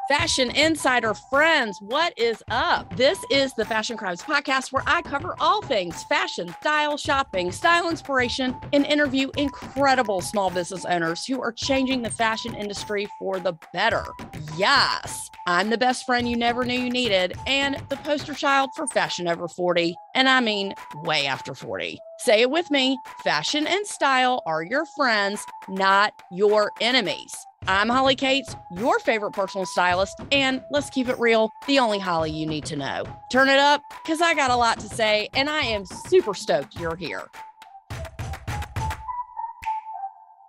Fashion Insider friends, what is up? This is the Fashion Crimes podcast where I cover all things fashion, style, shopping, style inspiration, and interview incredible small business owners who are changing the fashion industry for the better. Yes, I'm the best friend you never knew you needed and the poster child for fashion over 40, and I mean way after 40. Say it with me, fashion and style are your friends, not your enemies. I'm Holly Cates, your favorite personal stylist, and let's keep it real, the only Holly you need to know. Turn it up, because I got a lot to say, and I am super stoked you're here.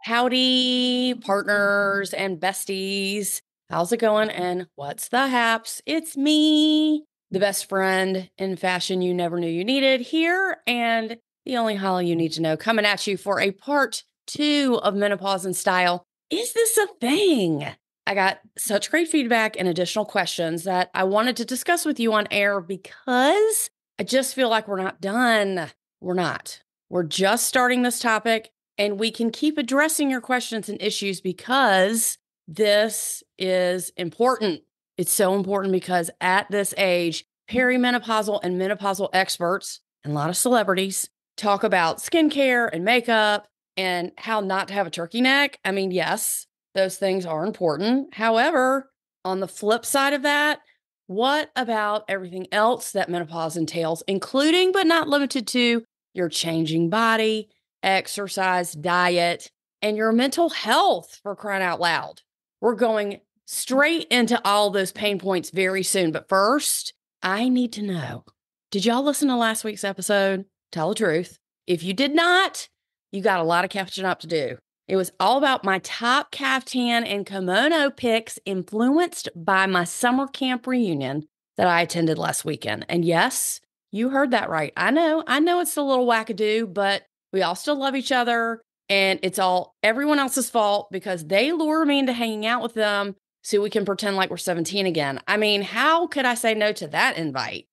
Howdy, partners and besties. How's it going, and what's the haps? It's me, the best friend in fashion you never knew you needed here, and the only Holly you need to know, coming at you for a part 2 of Menopause and Style. Is this a thing? I got such great feedback and additional questions that I wanted to discuss with you on air because I just feel like we're not done. We're not. We're just starting this topic, and we can keep addressing your questions and issues because this is important. It's so important because at this age, perimenopausal and menopausal experts and a lot of celebrities talk about skincare and makeup and how not to have a turkey neck. I mean, yes, those things are important. However, on the flip side of that, what about everything else that menopause entails, including but not limited to your changing body, exercise, diet, and your mental health, for crying out loud? We're going straight into all those pain points very soon. But first, I need to know, did y'all listen to last week's episode? Tell the truth. If you did not, you got a lot of catching up to do. It was all about my top kaftan and kimono picks influenced by my summer camp reunion that I attended last weekend. And yes, you heard that right. I know it's a little wackadoo, but we all still love each other. And it's all everyone else's fault because they lure me into hanging out with them so we can pretend like we're 17 again. I mean, how could I say no to that invite?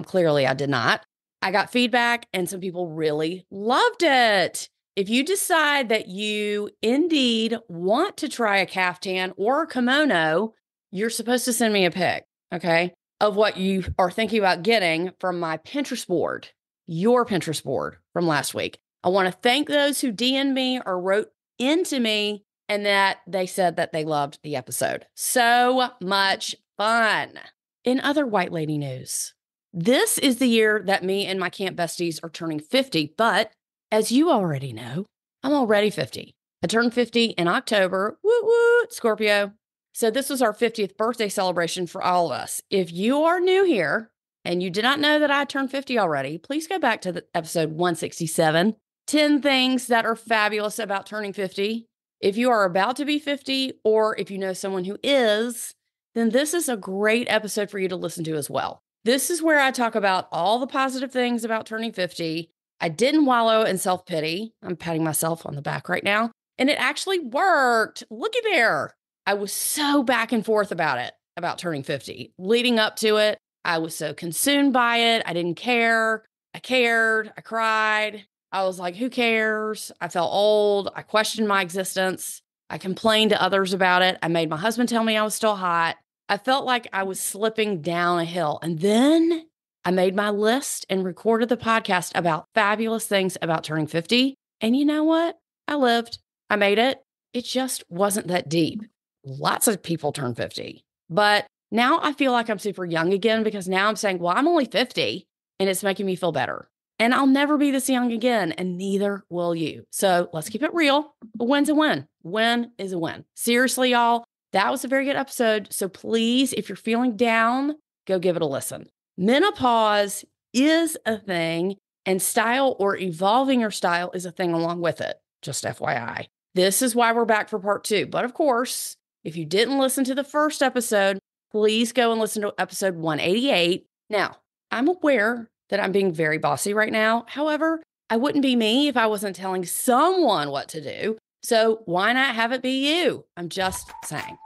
Clearly I did not. I got feedback and some people really loved it. If you decide that you indeed want to try a kaftan or a kimono, you're supposed to send me a pic, okay, of what you are thinking about getting from my Pinterest board, your Pinterest board from last week. I want to thank those who DM'd me or wrote into me and that they said that they loved the episode. So much fun. In other white lady news, this is the year that me and my camp besties are turning 50, but as you already know, I'm already 50. I turned 50 in October. Woot woot, Scorpio. So this was our 50th birthday celebration for all of us. If you are new here and you did not know that I turned 50 already, please go back to the episode 167. 10 things that are fabulous about turning 50. If you are about to be 50 or if you know someone who is, then this is a great episode for you to listen to as well. This is where I talk about all the positive things about turning 50. I didn't wallow in self-pity. I'm patting myself on the back right now. And it actually worked. Looky there. I was so back and forth about it, about turning 50. Leading up to it, I was so consumed by it. I didn't care. I cared. I cried. I was like, who cares? I felt old. I questioned my existence. I complained to others about it. I made my husband tell me I was still hot. I felt like I was slipping down a hill. And then I made my list and recorded the podcast about fabulous things about turning 50. And you know what? I lived. I made it. It just wasn't that deep. Lots of people turn 50. But now I feel like I'm super young again because now I'm saying, well, I'm only 50 and it's making me feel better. And I'll never be this young again, and neither will you. So let's keep it real. A win's a win. Win is a win. Seriously, y'all, that was a very good episode. So please, if you're feeling down, go give it a listen. Menopause is a thing, and style or evolving your style is a thing along with it. Just FYI. This is why we're back for part 2. But of course, if you didn't listen to the first episode, please go and listen to episode 188. Now, I'm aware that I'm being very bossy right now. However, I wouldn't be me if I wasn't telling someone what to do. So why not have it be you? I'm just saying.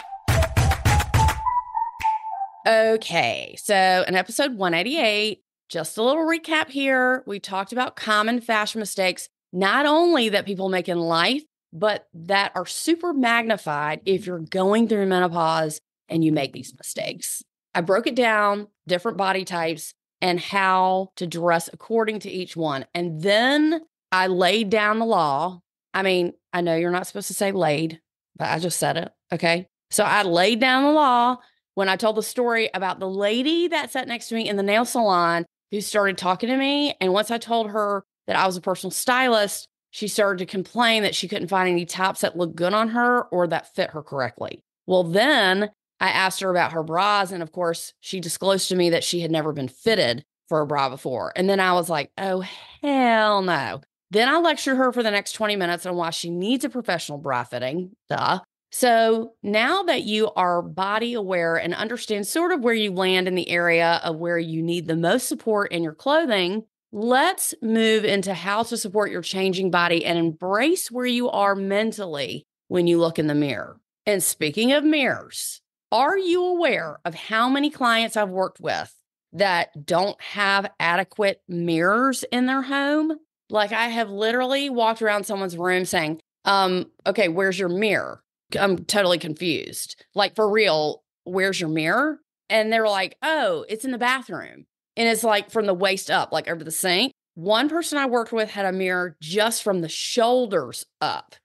Okay, so in episode 188, just a little recap here. We talked about common fashion mistakes, not only that people make in life, but that are super magnified if you're going through menopause and you make these mistakes. I broke it down, different body types, and how to dress according to each one. And then I laid down the law. I mean, I know you're not supposed to say laid, but I just said it. Okay. So I laid down the law when I told the story about the lady that sat next to me in the nail salon who started talking to me. And once I told her that I was a personal stylist, she started to complain that she couldn't find any tops that looked good on her or that fit her correctly. Well, then I asked her about her bras. And of course, she disclosed to me that she had never been fitted for a bra before. And then I was like, oh, hell no. Then I lectured her for the next 20 minutes on why she needs a professional bra fitting. Duh. So now that you are body aware and understand sort of where you land in the area of where you need the most support in your clothing, let's move into how to support your changing body and embrace where you are mentally when you look in the mirror. And speaking of mirrors, are you aware of how many clients I've worked with that don't have adequate mirrors in their home? Like I have literally walked around someone's room saying, okay, where's your mirror? I'm totally confused. Like for real, where's your mirror? And they're like, oh, it's in the bathroom. And it's like from the waist up, like over the sink. One person I worked with had a mirror just from the shoulders up.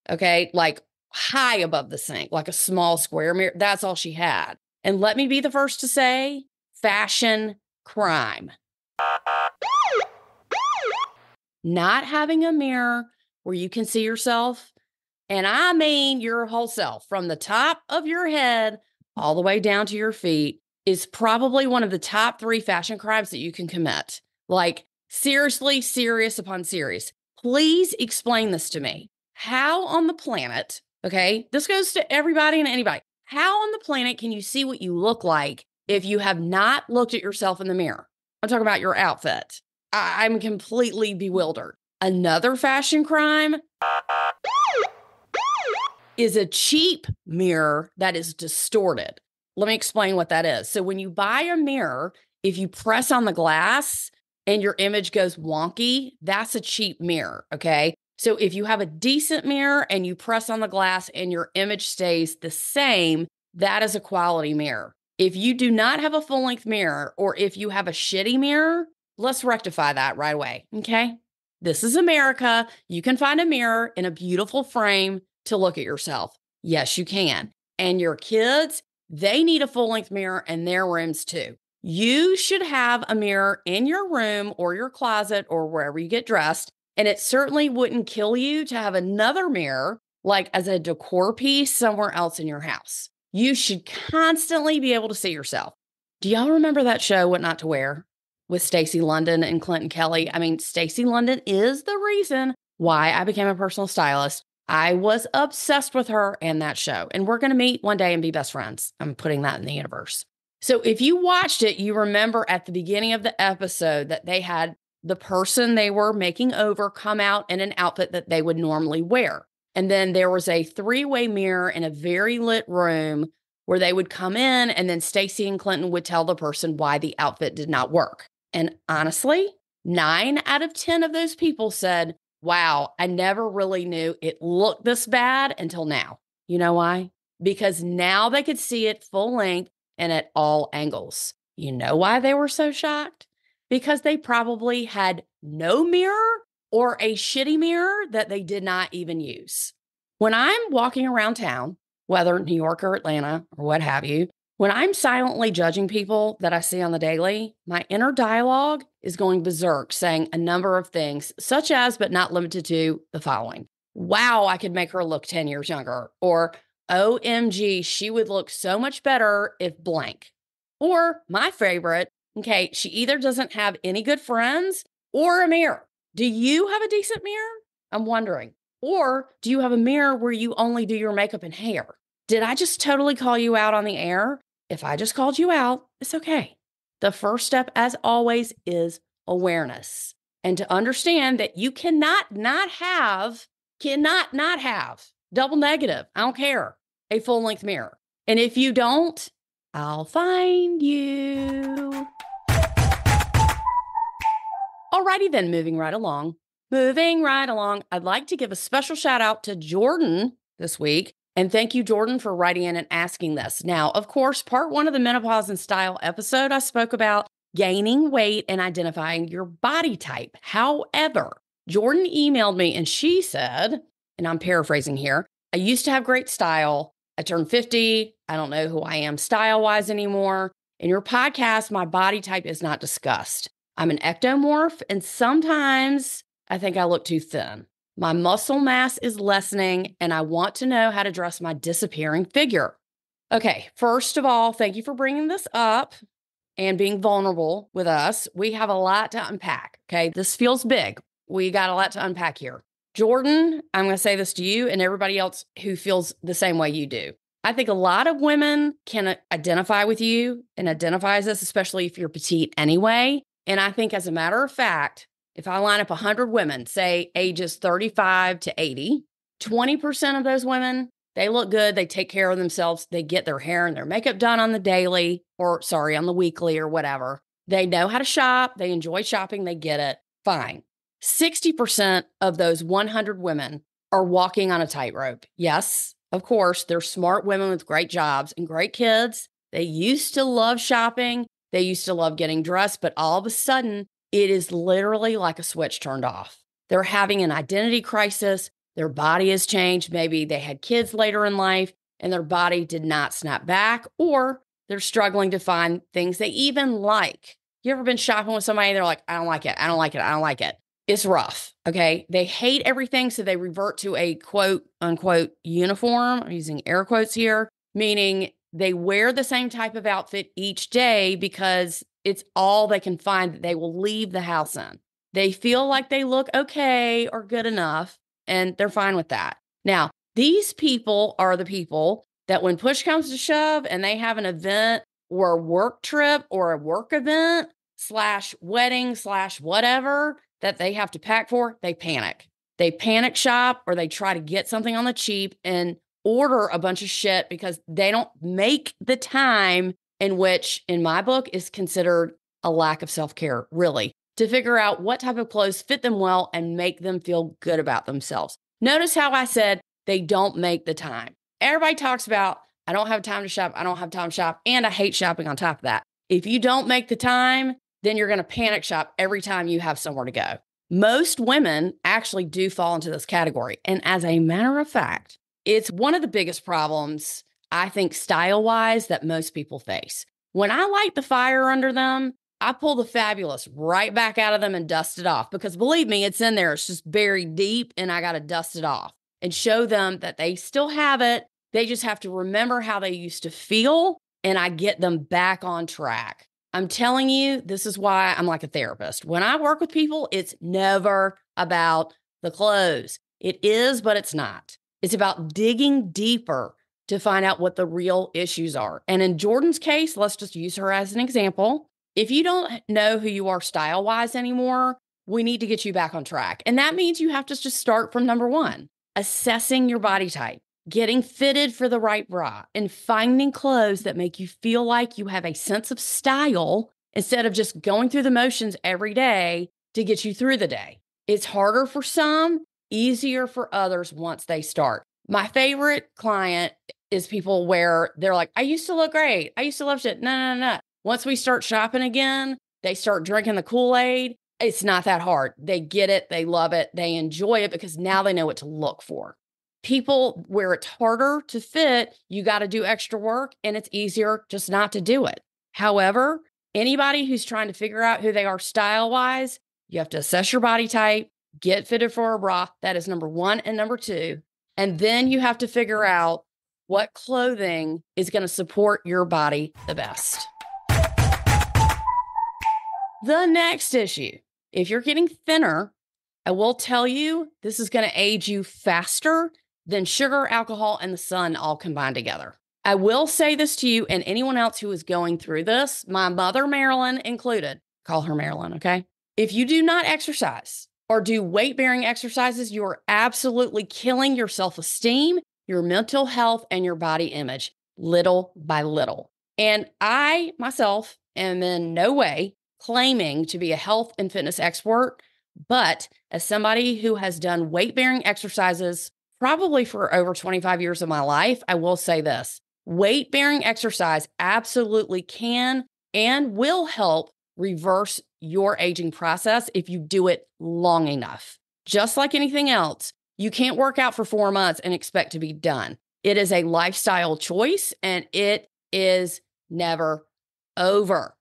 Okay. Like high above the sink, like a small square mirror. That's all she had. And let me be the first to say, fashion crime. Not having a mirror where you can see yourself, and I mean your whole self, from the top of your head all the way down to your feet, is probably one of the top 3 fashion crimes that you can commit. Like, seriously, serious upon serious. Please explain this to me. How on the planet, okay, this goes to everybody and anybody, how on the planet can you see what you look like if you have not looked at yourself in the mirror? I'm talking about your outfit. I'm completely bewildered. Another fashion crime is a cheap mirror that is distorted. Let me explain what that is. So when you buy a mirror, if you press on the glass and your image goes wonky, that's a cheap mirror, okay? So if you have a decent mirror and you press on the glass and your image stays the same, that is a quality mirror. If you do not have a full-length mirror, or if you have a shitty mirror, let's rectify that right away, okay? This is America. You can find a mirror in a beautiful frame to look at yourself. Yes, you can. And your kids, they need a full-length mirror in their rooms too. You should have a mirror in your room or your closet or wherever you get dressed. And it certainly wouldn't kill you to have another mirror, like as a decor piece somewhere else in your house. You should constantly be able to see yourself. Do y'all remember that show, What Not to Wear, with Stacey London and Clinton Kelly? I mean, Stacey London is the reason why I became a personal stylist. I was obsessed with her and that show. And we're going to meet one day and be best friends. I'm putting that in the universe. So if you watched it, you remember at the beginning of the episode that they had the person they were making over come out in an outfit that they would normally wear. And then there was a 3-way mirror in a very lit room where they would come in, and then Stacey and Clinton would tell the person why the outfit did not work. And honestly, 9 out of 10 of those people said, wow, I never really knew it looked this bad until now. You know why? Because now they could see it full length and at all angles. You know why they were so shocked? Because they probably had no mirror or a shitty mirror that they did not even use. When I'm walking around town, whether New York or Atlanta or what have you, when I'm silently judging people that I see on the daily, my inner dialogue is going berserk, saying a number of things, such as, but not limited to, the following. Wow, I could make her look 10 years younger. Or, OMG, she would look so much better if blank. Or, my favorite, okay, she either doesn't have any good friends or a mirror. Do you have a decent mirror? I'm wondering. Or do you have a mirror where you only do your makeup and hair? Did I just totally call you out on the air? If I just called you out, it's okay. The first step, as always, is awareness. And to understand that you cannot not have, double negative, I don't care, a full-length mirror. And if you don't, I'll find you. Alrighty then, moving right along. I'd like to give a special shout out to Jordan this week, And thank you, Jordan, for writing in and asking this. Now, of course, part 1 of the Menopause and Style episode, I spoke about gaining weight and identifying your body type. However, Jordan emailed me and she said, and I'm paraphrasing here, I used to have great style. I turned 50. I don't know who I am style-wise anymore. In your podcast, my body type is not discussed. I'm an ectomorph, and sometimes I think I look too thin. My muscle mass is lessening, and I want to know how to dress my disappearing figure. Okay, first of all, thank you for bringing this up and being vulnerable with us. We have a lot to unpack, okay? This feels big. We got a lot to unpack here. Jordan, I'm going to say this to you and everybody else who feels the same way you do. I think a lot of women can identify with you and identify as this, especially if you're petite anyway. And I think as a matter of fact, if I line up 100 women, say ages 35 to 80, 20% of those women, they look good, they take care of themselves, they get their hair and their makeup done on the daily, or on the weekly or whatever. They know how to shop, they enjoy shopping, they get it, fine. 60% of those 100 women are walking on a tightrope. Yes, of course, they're smart women with great jobs and great kids. They used to love shopping, they used to love getting dressed, but all of a sudden, it is literally like a switch turned off. They're having an identity crisis. Their body has changed. Maybe they had kids later in life and their body did not snap back, or they're struggling to find things they even like. You ever been shopping with somebody? They're like, I don't like it. I don't like it. I don't like it. It's rough. Okay. They hate everything. So they revert to a quote unquote uniform. I'm using air quotes here, meaning they wear the same type of outfit each day because it's all they can find that they will leave the house in. They feel like they look okay or good enough, and they're fine with that. Now, these people are the people that when push comes to shove and they have an event or a work trip or a work event / wedding / whatever that they have to pack for, they panic. They panic shop or they try to get something on the cheap and order a bunch of shit because they don't make the time, in which in my book is considered a lack of self-care, really, to figure out what type of clothes fit them well and make them feel good about themselves. Notice how I said they don't make the time. Everybody talks about, I don't have time to shop, I don't have time to shop, and I hate shopping on top of that. If you don't make the time, then you're going to panic shop every time you have somewhere to go. Most women actually do fall into this category. And as a matter of fact, it's one of the biggest problems, I think, style-wise, that most people face. When I light the fire under them, I pull the fabulous right back out of them and dust it off. Because believe me, it's in there. It's just buried deep, and I got to dust it off and show them that they still have it. They just have to remember how they used to feel, and I get them back on track. I'm telling you, this is why I'm like a therapist. When I work with people, it's never about the clothes. It is, but it's not. It's about digging deeper to find out what the real issues are. And in Jordan's case, let's just use her as an example. If you don't know who you are style-wise anymore, we need to get you back on track. And that means you have to just start from number 1, assessing your body type, getting fitted for the right bra, and finding clothes that make you feel like you have a sense of style instead of just going through the motions every day to get you through the day. It's harder for some, easier for others once they start. My favorite client is people where they're like, I used to look great. I used to love shit. No. Once we start shopping again, they start drinking the Kool-Aid. It's not that hard. They get it. They love it. They enjoy it because now they know what to look for. People where it's harder to fit, you got to do extra work, and it's easier just not to do it. However, anybody who's trying to figure out who they are style-wise, you have to assess your body type, get fitted for a bra. That is number 1 and number 2. And then you have to figure out what clothing is going to support your body the best. The next issue, if you're getting thinner, I will tell you this is going to age you faster than sugar, alcohol, and the sun all combined together. I will say this to you and anyone else who is going through this, my mother, Marilyn included. Call her Marilyn, okay? If you do not exercise or do weight-bearing exercises, you are absolutely killing your self-esteem, your mental health, and your body image little by little. And I, myself, am in no way claiming to be a health and fitness expert, but as somebody who has done weight-bearing exercises probably for over 25 years of my life, I will say this. Weight-bearing exercise absolutely can and will help reverse your aging process if you do it long enough. Just like anything else, you can't work out for 4 months and expect to be done. It is a lifestyle choice and it is never over.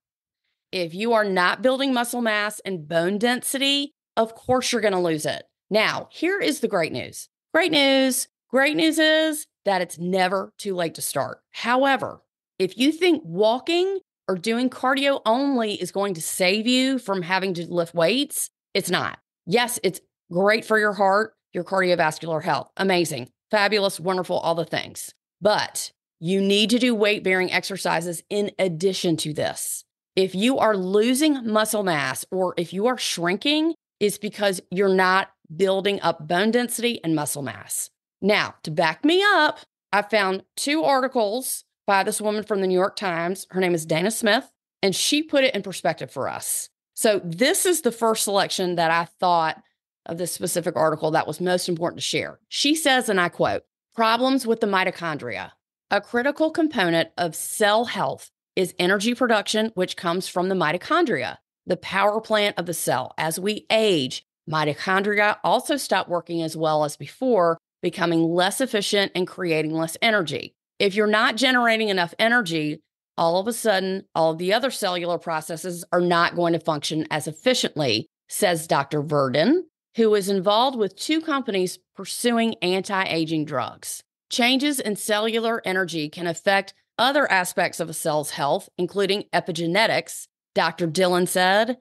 If you are not building muscle mass and bone density, of course you're going to lose it. Now, here is the great news. Great news. Great news is that it's never too late to start. However, if you think walking or doing cardio only is going to save you from having to lift weights, it's not. Yes, it's great for your heart, your cardiovascular health. Amazing, fabulous, wonderful, all the things. But you need to do weight-bearing exercises in addition to this. If you are losing muscle mass or if you are shrinking, it's because you're not building up bone density and muscle mass. Now, to back me up, I found 2 articles by this woman from the New York Times. Her name is Dana Smith, and she put it in perspective for us. So this is the first selection that I thought of this specific article that was most important to share. She says, and I quote, "Problems with the mitochondria. A critical component of cell health is energy production, which comes from the mitochondria, the power plant of the cell. As we age, mitochondria also stop working as well as before, becoming less efficient and creating less energy. If you're not generating enough energy, all of a sudden, all of the other cellular processes are not going to function as efficiently," says Dr. Verdon, who is involved with 2 companies pursuing anti-aging drugs. Changes in cellular energy can affect other aspects of a cell's health, including epigenetics. Dr. Dillon said,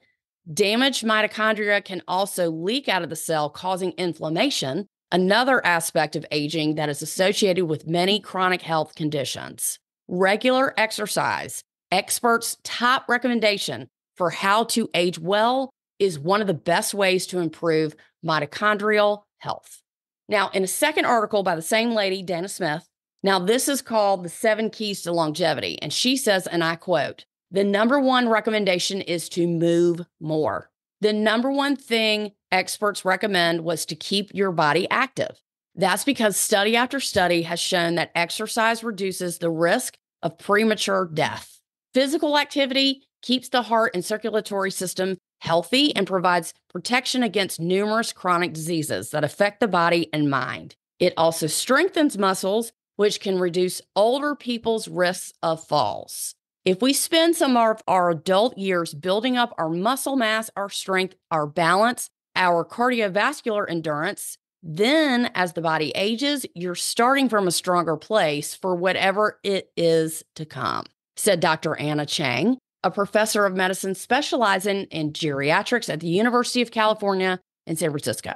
damaged mitochondria can also leak out of the cell, causing inflammation, another aspect of aging that is associated with many chronic health conditions. Regular exercise, experts' top recommendation for how to age well, is one of the best ways to improve mitochondrial health. Now, in a second article by the same lady, Dana Smith, now this is called The 7 Keys to Longevity, and she says, and I quote, "The number one recommendation is to move more. The number one thing experts recommend was to keep your body active. That's because study after study has shown that exercise reduces the risk of premature death. Physical activity keeps the heart and circulatory system healthy and provides protection against numerous chronic diseases that affect the body and mind. It also strengthens muscles, which can reduce older people's risks of falls. If we spend some of our adult years building up our muscle mass, our strength, our balance, our cardiovascular endurance, then as the body ages, you're starting from a stronger place for whatever it is to come," said Dr. Anna Chang, a professor of medicine specializing in geriatrics at the University of California in San Francisco.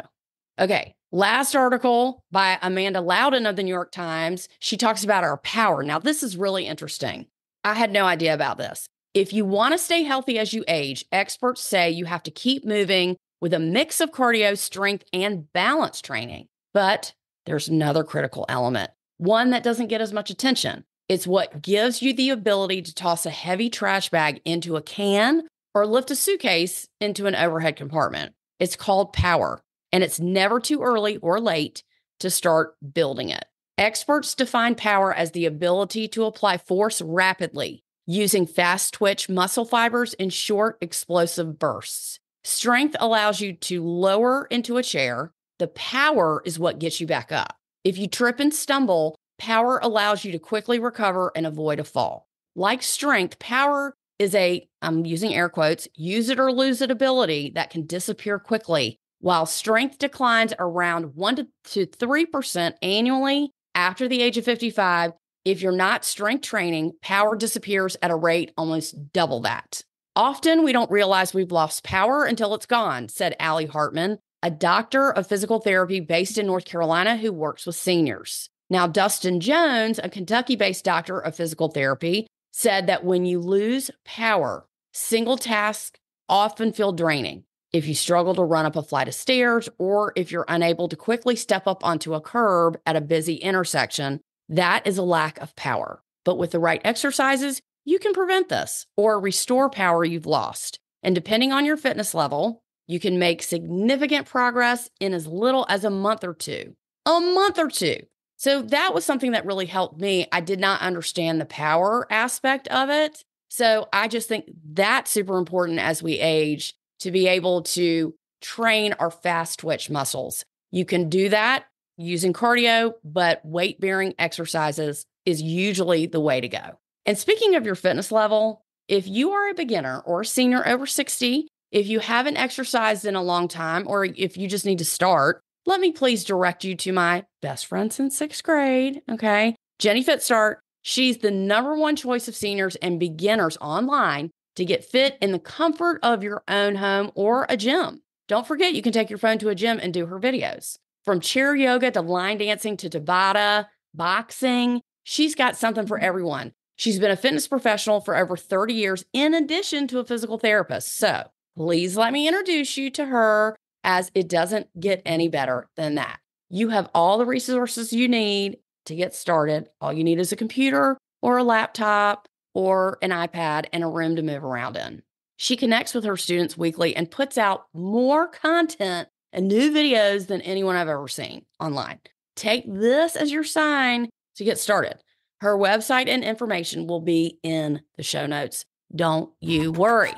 Okay, last article by Amanda Loudon of the New York Times. She talks about our power. Now, this is really interesting. I had no idea about this. If you want to stay healthy as you age, experts say you have to keep moving with a mix of cardio, strength, and balance training. But there's another critical element, one that doesn't get as much attention. It's what gives you the ability to toss a heavy trash bag into a can or lift a suitcase into an overhead compartment. It's called power, and it's never too early or late to start building it. Experts define power as the ability to apply force rapidly, using fast-twitch muscle fibers in short, explosive bursts. Strength allows you to lower into a chair. The power is what gets you back up. If you trip and stumble, power allows you to quickly recover and avoid a fall. Like strength, power is I'm using air quotes, use it or lose it ability that can disappear quickly, while strength declines around 1 to 3% annually after the age of 55. If you're not strength training, power disappears at a rate almost double that. Often we don't realize we've lost power until it's gone, said Allie Hartman, a doctor of physical therapy based in North Carolina who works with seniors. Now, Dustin Jones, a Kentucky-based doctor of physical therapy, said that when you lose power, single tasks often feel draining. If you struggle to run up a flight of stairs, or if you're unable to quickly step up onto a curb at a busy intersection, that is a lack of power. But with the right exercises, you can prevent this or restore power you've lost. And depending on your fitness level, you can make significant progress in as little as a month or 2. a month or two. So that was something that really helped me. I did not understand the power aspect of it. So I just think that's super important as we age to be able to train our fast twitch muscles. You can do that using cardio, but weight bearing exercises is usually the way to go. And speaking of your fitness level, if you are a beginner or a senior over 60, if you haven't exercised in a long time, or if you just need to start, let me please direct you to my best friend since 6th grade, okay? Jenny Fit Start. She's the #1 choice of seniors and beginners online to get fit in the comfort of your own home or a gym. Don't forget, you can take your phone to a gym and do her videos. From chair yoga to line dancing to Tabata, boxing, she's got something for everyone. She's been a fitness professional for over 30 years in addition to a physical therapist. So please let me introduce you to her, as it doesn't get any better than that. You have all the resources you need to get started. All you need is a computer or a laptop or an iPad and a room to move around in. She connects with her students weekly and puts out more content and new videos than anyone I've ever seen online. Take this as your sign to get started. Her website and information will be in the show notes. Don't you worry.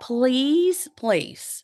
Please, please,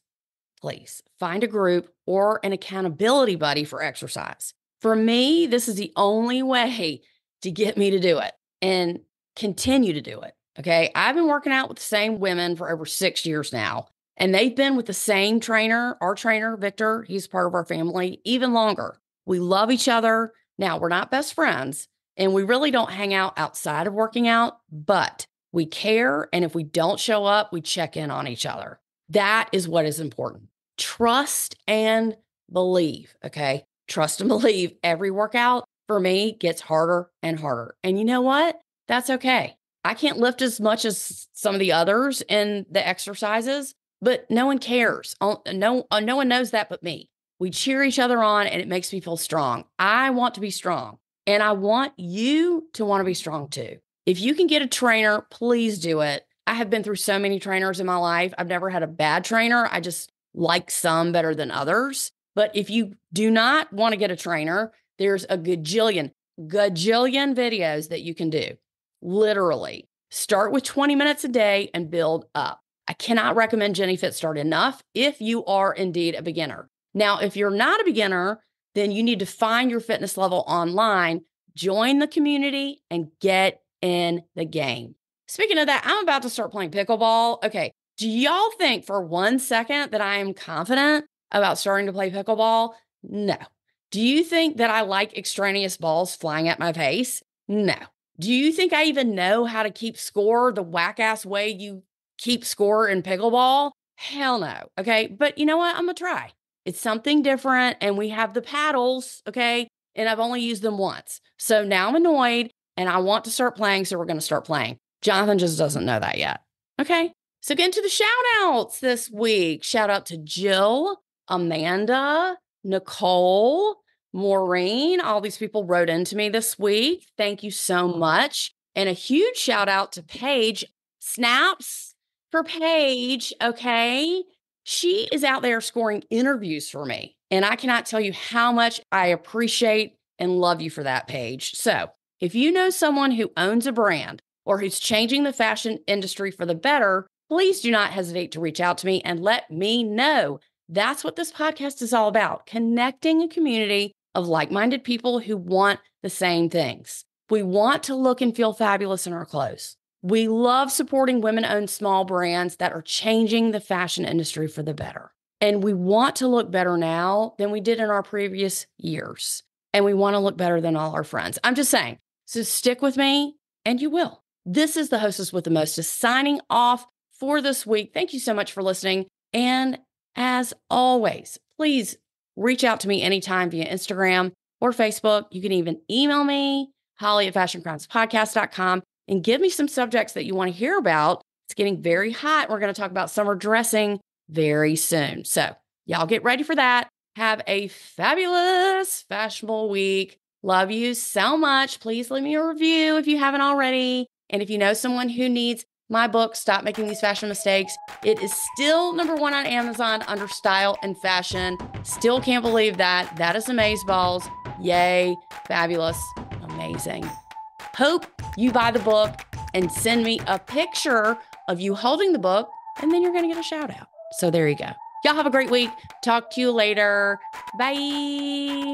please find a group or an accountability buddy for exercise. For me, this is the only way to get me to do it and continue to do it. Okay. I've been working out with the same women for over 6 years now, and they've been with the same trainer, our trainer, Victor. He's part of our family, even longer. We love each other. Now, we're not best friends, and we really don't hang out outside of working out, but we care. And if we don't show up, we check in on each other. That is what is important. Trust and believe. Okay. Trust and believe. Every workout for me gets harder and harder. And you know what? That's okay. I can't lift as much as some of the others in the exercises, but no one cares. No one knows that but me. We cheer each other on, and it makes me feel strong. I want to be strong, and I want you to want to be strong too. If you can get a trainer, please do it. I have been through so many trainers in my life. I've never had a bad trainer. I just like some better than others. But if you do not want to get a trainer, there's a gajillion videos that you can do. Literally. Start with 20 minutes a day and build up. I cannot recommend Jenny Fit Start enough if you are indeed a beginner. Now, if you're not a beginner, then you need to find your fitness level online, join the community, and get in the game. Speaking of that, I'm about to start playing pickleball. Okay, do y'all think for 1 second that I am confident about starting to play pickleball? No. Do you think that I like extraneous balls flying at my face? No. Do you think I even know how to keep score the whack-ass way you keep score in pickleball? Hell no. Okay, but you know what? I'm going to try. It's something different, and we have the paddles, okay? And I've only used them once. So now I'm annoyed, and I want to start playing, so we're going to start playing. Jonathan just doesn't know that yet. Okay, so get into the shout-outs this week. Shout out to Jill, Amanda, Nicole, Maureen. All these people wrote into me this week. Thank you so much. And a huge shout out to Paige. Snaps for Paige, okay? She is out there scoring interviews for me, and I cannot tell you how much I appreciate and love you for that, Paige. So if you know someone who owns a brand or who's changing the fashion industry for the better, please do not hesitate to reach out to me and let me know. That's what this podcast is all about, connecting a community of like-minded people who want the same things. We want to look and feel fabulous in our clothes. We love supporting women-owned small brands that are changing the fashion industry for the better. And we want to look better now than we did in our previous years. And we want to look better than all our friends. I'm just saying. So stick with me, and you will. This is the hostess with the mostest signing off for this week. Thank you so much for listening. And as always, please reach out to me anytime via Instagram or Facebook. You can even email me, holly@fashioncrownspodcast.com. and give me some subjects that you want to hear about. It's getting very hot. We're going to talk about summer dressing very soon. So y'all get ready for that. Have a fabulous, fashionable week. Love you so much. Please leave me a review if you haven't already. And if you know someone who needs my book, Stop Making These Fashion Mistakes. It is still #1 on Amazon under style and fashion. Still can't believe that. That is amazeballs. Yay. Fabulous. Amazing. Hope you buy the book and send me a picture of you holding the book, and then you're going to get a shout out. So there you go. Y'all have a great week. Talk to you later. Bye.